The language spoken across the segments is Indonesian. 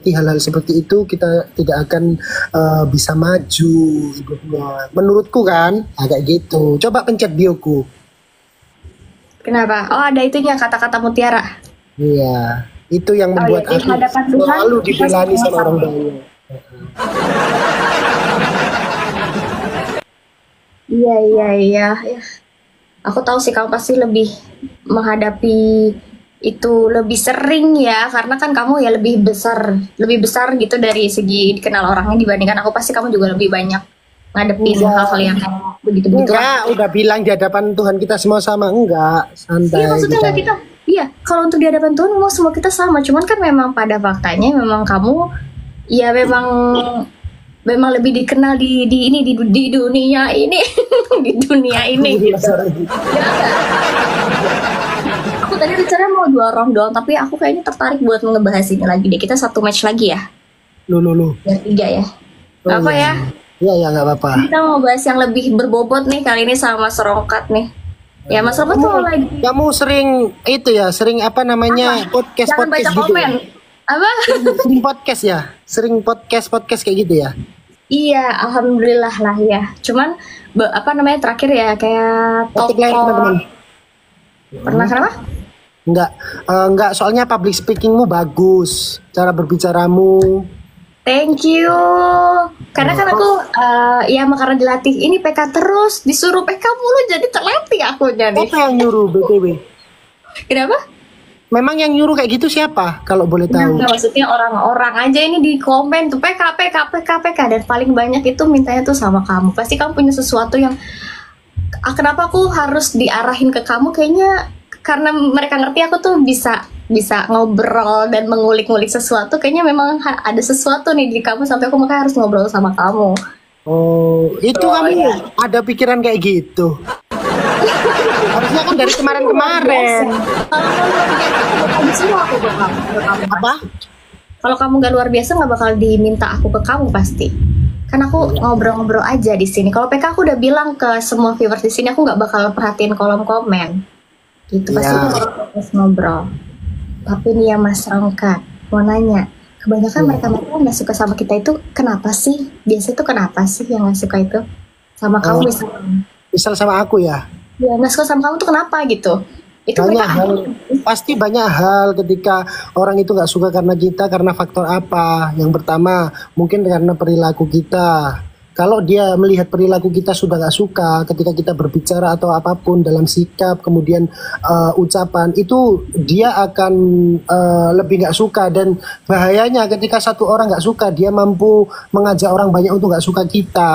mengerti hal-hal seperti itu, kita tidak akan bisa maju hidupnya. Menurutku kan, agak gitu. Coba pencet bioku. Kenapa? Oh, ada itunya kata-kata mutiara. Iya, itu yang membuat di aku hadapan Tuhan, selalu kita dibelani semua sama orang sama. banyak. Iya. Ya. Aku tahu sih kamu pasti lebih menghadapi itu lebih sering ya, karena kan kamu ya lebih besar gitu dari segi dikenal orangnya dibandingkan aku. Pasti kamu juga lebih banyak ngadepin hal-hal yang kayak begitu-begitu lah. Enggak, udah bilang di hadapan Tuhan kita semua sama. Enggak, santai. Iya, maksudnya kita. nggak kita. Iya, kalau untuk di hadapan Tuhan memang semua kita sama. Cuman kan memang pada faktanya memang kamu ya memang lebih dikenal di dunia ini di dunia ini gitu. Ya nggak? Aku tadi rencananya mau 2 round doang, tapi aku kayaknya tertarik buat ngebahas ini lagi deh. Kita 1 match lagi ya, Lu. biar 3 ya. Nggak apa ya? Iya, nggak apa-apa. Kita mau bahas yang lebih berbobot nih kali ini sama Mas Rongkat nih. Ya Mas Rongkat tuh lagi. Kamu sering itu ya, sering apa namanya podcast Jangan baca gitu. komen. Apa? Sering podcast ya, sering podcast kayak gitu ya. Iya, alhamdulillah lah ya. Cuman apa namanya terakhir ya kayak Topik lain teman-teman. Pernah kenapa? Enggak, soalnya public speakingmu bagus, cara berbicaramu. Thank you. Karena kan aku ya karena dilatih ini PK terus, disuruh PK mulu jadi terlatih aku jadi. Siapa yang nyuruh BTW? Kenapa? Memang yang nyuruh kayak gitu siapa? Kalau boleh tahu. Nah, maksudnya orang-orang aja ini di komen tuh PK dan paling banyak itu mintanya tuh sama kamu. Pasti kamu punya sesuatu yang kenapa aku harus diarahin ke kamu, kayaknya karena mereka ngerti aku tuh bisa ngobrol dan mengulik-ngulik sesuatu. Kayaknya memang ada sesuatu nih di kamu sampai aku makanya harus ngobrol sama kamu. Oh, itu kamu ya. ada pikiran kayak gitu. Harusnya kan dari kemarin-kemarin. Apa? Kalau kamu gak luar biasa nggak bakal diminta aku ke kamu pasti. Kan aku ngobrol-ngobrol aja di sini. Kalau PK aku udah bilang ke semua viewers di sini, aku nggak bakal perhatiin kolom komen. Gitu pasti aku harus ngobrol. Tapi nih ya Mas Rongkat, mau nanya, kebanyakan mereka nggak suka sama kita itu kenapa sih? Biasanya tuh kenapa sih yang nggak suka itu sama kamu misalnya? Misal sama aku ya? Ya nggak suka sama kamu tuh kenapa gitu? Itu banyak hal, pasti banyak hal ketika orang itu nggak suka karena kita, karena faktor apa? Yang pertama mungkin karena perilaku kita. Kalau dia melihat perilaku kita sudah nggak suka ketika kita berbicara atau apapun dalam sikap, kemudian ucapan, itu dia akan lebih nggak suka. Dan bahayanya ketika satu orang nggak suka, dia mampu mengajak orang banyak untuk nggak suka kita.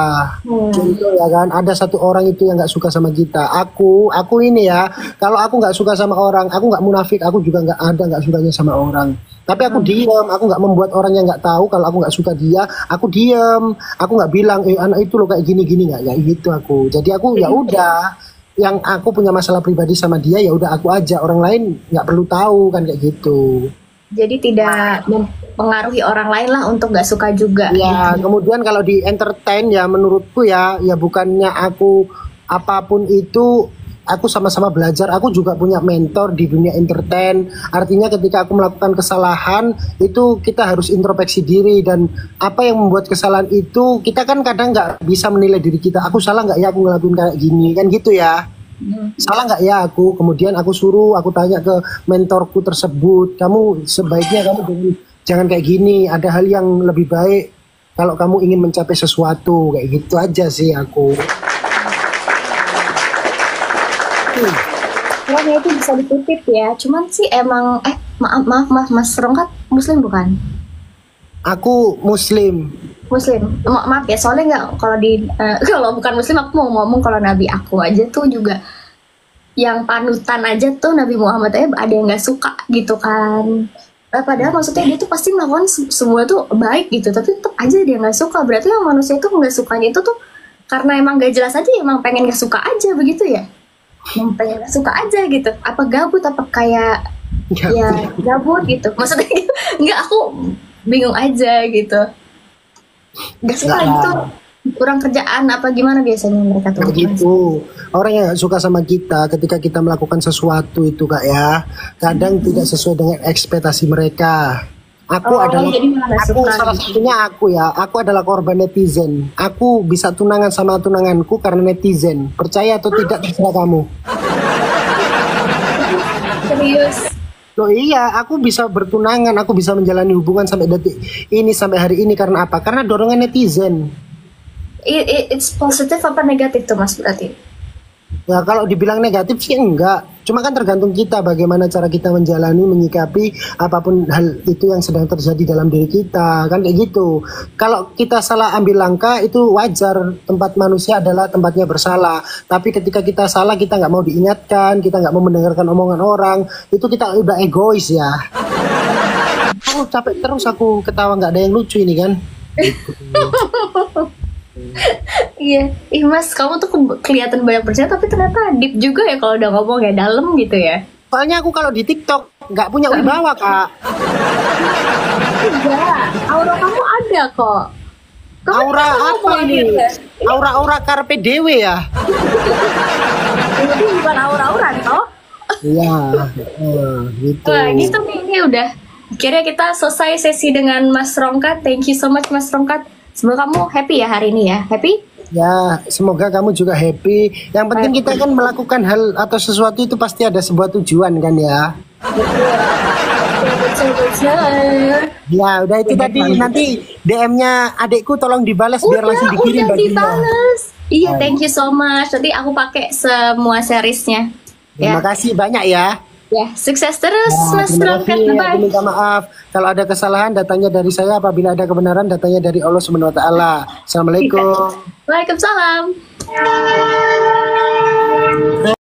Contoh ya kan, ada satu orang itu yang nggak suka sama kita. Aku ini ya, kalau aku nggak suka sama orang, aku nggak munafik, aku juga nggak sukanya sama orang. Tapi aku diam, aku nggak membuat orang yang nggak tahu kalau aku nggak suka dia. Aku diam, aku nggak bilang anak itu lo kayak gini nggak gitu aku. Jadi aku ya udah, yang aku punya masalah pribadi sama dia ya udah aku aja, orang lain nggak perlu tahu kan kayak gitu. Jadi tidak mempengaruhi orang lain lah untuk nggak suka juga. Ya gitu. Kemudian kalau di entertain ya menurutku ya bukannya aku apapun itu. Aku sama-sama belajar, aku juga punya mentor di dunia entertain. Artinya ketika aku melakukan kesalahan, itu kita harus introspeksi diri. Dan apa yang membuat kesalahan itu, kita kan kadang nggak bisa menilai diri kita. Aku salah nggak ya aku ngelakuin kayak gini, kan gitu ya. Salah nggak ya aku? Kemudian aku tanya ke mentorku tersebut, kamu sebaiknya kamu jangan kayak gini, ada hal yang lebih baik kalau kamu ingin mencapai sesuatu. Kayak gitu aja sih aku. Karena itu bisa dikutip ya. Cuman sih emang maaf Mas Rongkat Muslim bukan? Aku Muslim. Maaf ya, soalnya nggak kalau bukan Muslim aku mau ngomong kalau Nabi aku aja tuh juga yang panutan aja tuh Nabi Muhammad aja ada yang nggak suka gitu kan. Padahal maksudnya dia tuh pasti melakukan semua tuh baik gitu, tapi tetap aja dia nggak suka. Berarti yang manusia itu nggak sukanya itu tuh karena emang gak jelas aja, emang pengen nggak suka aja begitu ya. Pengen suka aja gitu, apa gabut, apa kayak ya gabut gitu, maksudnya nggak, aku bingung aja gitu, nggak suka gitu, kurang kerjaan apa gimana biasanya mereka tuh gitu. Orang yang gak suka sama kita ketika kita melakukan sesuatu itu Kak ya, kadang tidak sesuai dengan ekspektasi mereka. Aku Oh, adalah jadi malah nggak aku suka salah gitu. satunya aku ya. Aku adalah korban netizen. Aku bisa tunangan sama tunanganku karena netizen. Percaya atau tidak terserah kamu. Serius. Loh iya, aku bisa bertunangan, aku bisa menjalani hubungan sampai detik ini sampai hari ini karena apa? Karena dorongan netizen. It's positif apa negatif tuh Mas berarti? Ya kalau dibilang negatif sih enggak. Cuma kan tergantung kita bagaimana cara kita menjalani, menyikapi apapun hal itu yang sedang terjadi dalam diri kita. Kan kayak gitu. Kalau kita salah ambil langkah itu wajar. Tempat manusia adalah tempatnya bersalah. Tapi ketika kita salah kita nggak mau diingatkan, kita nggak mau mendengarkan omongan orang, itu kita udah egois ya. Oh capek terus aku ketawa nggak ada yang lucu ini kan. Iya, ih Mas, kamu tuh kelihatan banyak percaya tapi ternyata deep juga ya kalau udah ngomong ya dalam gitu ya. Soalnya aku kalau di TikTok nggak punya wibawa kak. Enggak, aura kamu ada kok. Kamu Aura bisa apa ngomong ini? gitu ya. Aura-aura Carpe Dewe ya? Jadi bukan aura-aura toh. Iya, gitu. Wah, gitu nih, ini udah. Akhirnya kita selesai sesi dengan Mas Rongkat. Thank you so much Mas Rongkat. Semoga kamu happy ya hari ini ya. Happy? Ya, semoga kamu juga happy. Yang penting kita kan melakukan hal atau sesuatu itu pasti ada sebuah tujuan kan ya. Betul. Ya, udah itu tadi nanti DM-nya adikku tolong dibalas biar langsung dikirim Udah baginya. dibales. Iya, thank you so much. Nanti aku pakai semua seriesnya. Terima Ya, kasih banyak ya. ya, sukses terus Mas Terima Rongkat. kasih. Aku Bye. minta maaf kalau ada kesalahan datanya dari saya, apabila ada kebenaran datanya dari Allah Subhanahu wa taala. Assalamualaikum. Waalaikumsalam.